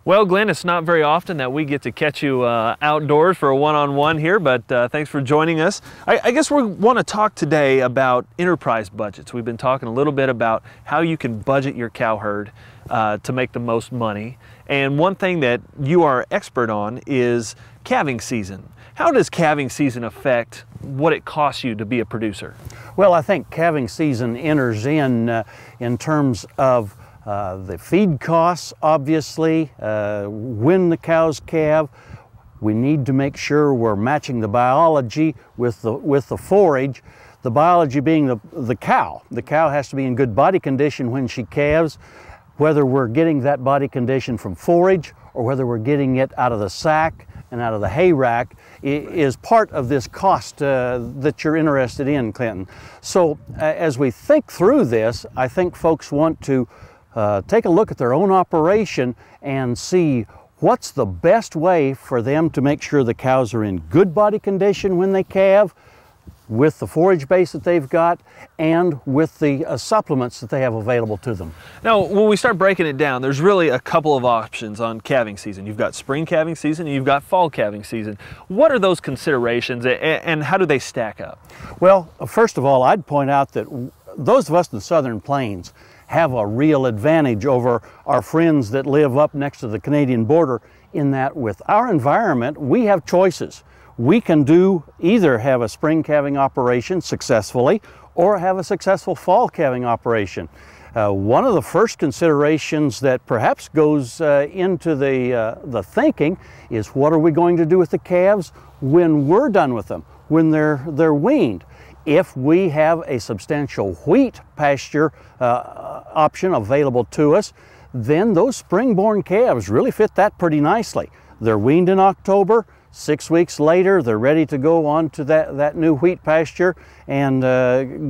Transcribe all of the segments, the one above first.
Well, Glenn, it's not very often that we get to catch you outdoors for a one-on-one here, but thanks for joining us. I guess we want to talk today about enterprise budgets. We've been talking a little bit about how you can budget your cow herd to make the most money. And one thing that you are expert on is calving season. How does calving season affect what it costs you to be a producer? Well, I think calving season enters in terms of the feed costs, obviously, when the cows calve. We need to make sure we're matching the biology with the forage. The biology being the cow. The cow has to be in good body condition when she calves. Whether we're getting that body condition from forage or whether we're getting it out of the sack and out of the hay rack is part of this cost that you're interested in, Clinton. So as we think through this, I think folks want to take a look at their own operation and see what's the best way for them to make sure the cows are in good body condition when they calve, with the forage base that they've got, and with the supplements that they have available to them. Now, when we start breaking it down, there's really a couple of options on calving season. You've got spring calving season and you've got fall calving season. What are those considerations and how do they stack up? Well, first of all, I'd point out that those of us in the Southern Plains have a real advantage over our friends that live up next to the Canadian border in that with our environment, we have choices. We can either have a spring calving operation successfully or have a successful fall calving operation. One of the first considerations that perhaps goes into the thinking is what are we going to do with the calves when we're done with them, when they're weaned. If we have a substantial wheat pasture option available to us, then those spring-born calves really fit that pretty nicely. They're weaned in October. 6 weeks later, they're ready to go on to that new wheat pasture and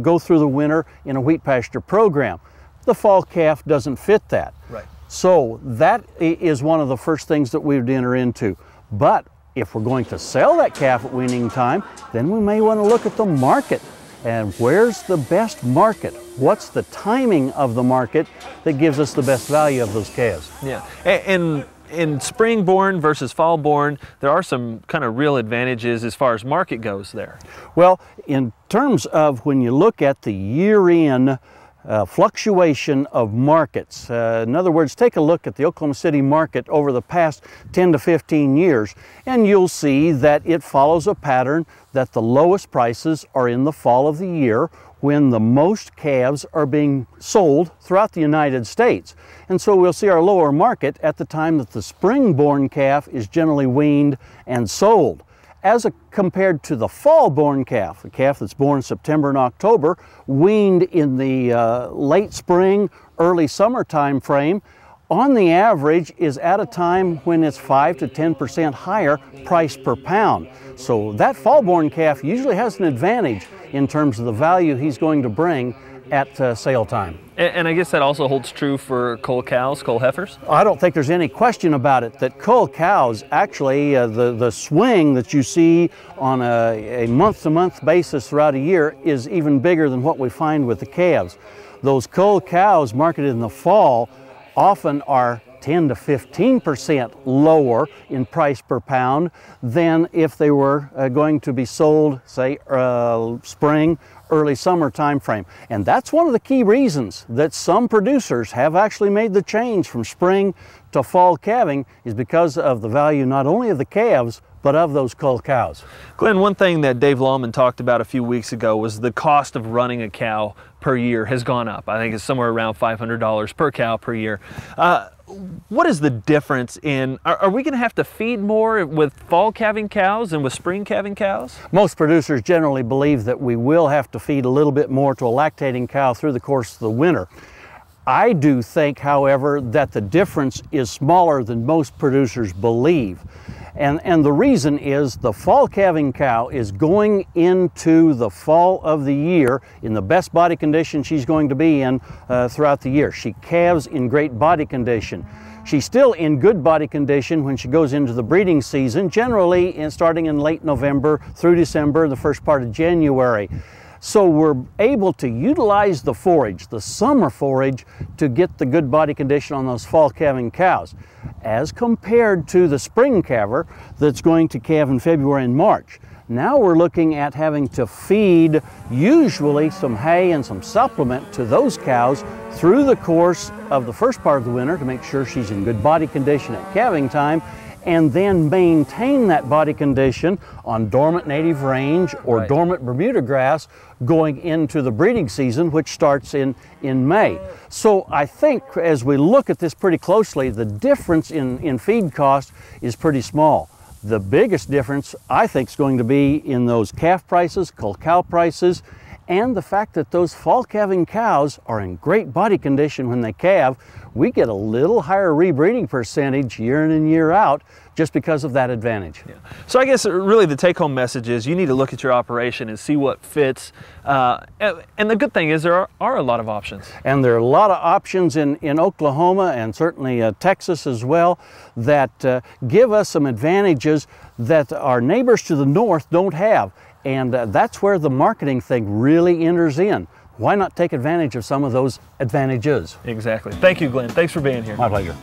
go through the winter in a wheat pasture program. The fall calf doesn't fit that. Right. So that is one of the first things that we would enter into. But if we're going to sell that calf at weaning time, then we may want to look at the market. And where's the best market? What's the timing of the market that gives us the best value of those calves? Yeah. And in spring born versus fall born, there are some kind of real advantages as far as market goes there. Well, in terms of when you look at the year-in fluctuation of markets, in other words, take a look at the Oklahoma City market over the past 10 to 15 years, and you'll see that it follows a pattern that the lowest prices are in the fall of the year, when the most calves are being sold throughout the United States. And so we'll see our lower market at the time that the spring-born calf is generally weaned and sold. As compared to the fall-born calf, a calf that's born September and October, weaned in the late spring, early summer time frame, on the average is at a time when it's 5 to 10% higher price per pound. So that fall-born calf usually has an advantage in terms of the value he's going to bring at sale time. And I guess that also holds true for cull cows, cull heifers? I don't think there's any question about it that cull cows, actually the swing that you see on a month-to-month basis throughout a year is even bigger than what we find with the calves. Those cull cows marketed in the fall often are 10 to 15% lower in price per pound than if they were going to be sold, say, spring, early summer time frame. And that's one of the key reasons that some producers have actually made the change from spring to fall calving, is because of the value not only of the calves, but of those cull cows. Glenn, one thing that Dave Lallman talked about a few weeks ago was the cost of running a cow per year has gone up. I think it's somewhere around $500 per cow per year. What is the difference in, are we going to have to feed more with fall calving cows than with spring calving cows? Most producers generally believe that we will have to feed a little bit more to a lactating cow through the course of the winter. I do think, however, that the difference is smaller than most producers believe. And the reason is the fall calving cow is going into the fall of the year in the best body condition she's going to be in throughout the year. She calves in great body condition. She's still in good body condition when she goes into the breeding season, generally starting in late November through December, the first part of January. So we're able to utilize the forage, the summer forage, to get the good body condition on those fall calving cows, as compared to the spring calver that's going to calve in February and March. Now we're looking at having to feed usually some hay and some supplement to those cows through the course of the first part of the winter to make sure she's in good body condition at calving time, and then maintain that body condition on dormant native range or dormant Bermuda grass going into the breeding season, which starts in May. So I think as we look at this pretty closely, the difference in feed cost is pretty small. The biggest difference, I think, is going to be in those calf prices, cull cow prices, and the fact that those fall calving cows are in great body condition when they calve. We get a little higher rebreeding percentage year in and year out just because of that advantage. Yeah. So I guess really the take-home message is you need to look at your operation and see what fits. And the good thing is there are a lot of options. And there are a lot of options in Oklahoma and certainly Texas as well that give us some advantages that our neighbors to the north don't have. And that's where the marketing thing really enters in. Why not take advantage of some of those advantages? Exactly. Thank you, Glenn. Thanks for being here. My pleasure.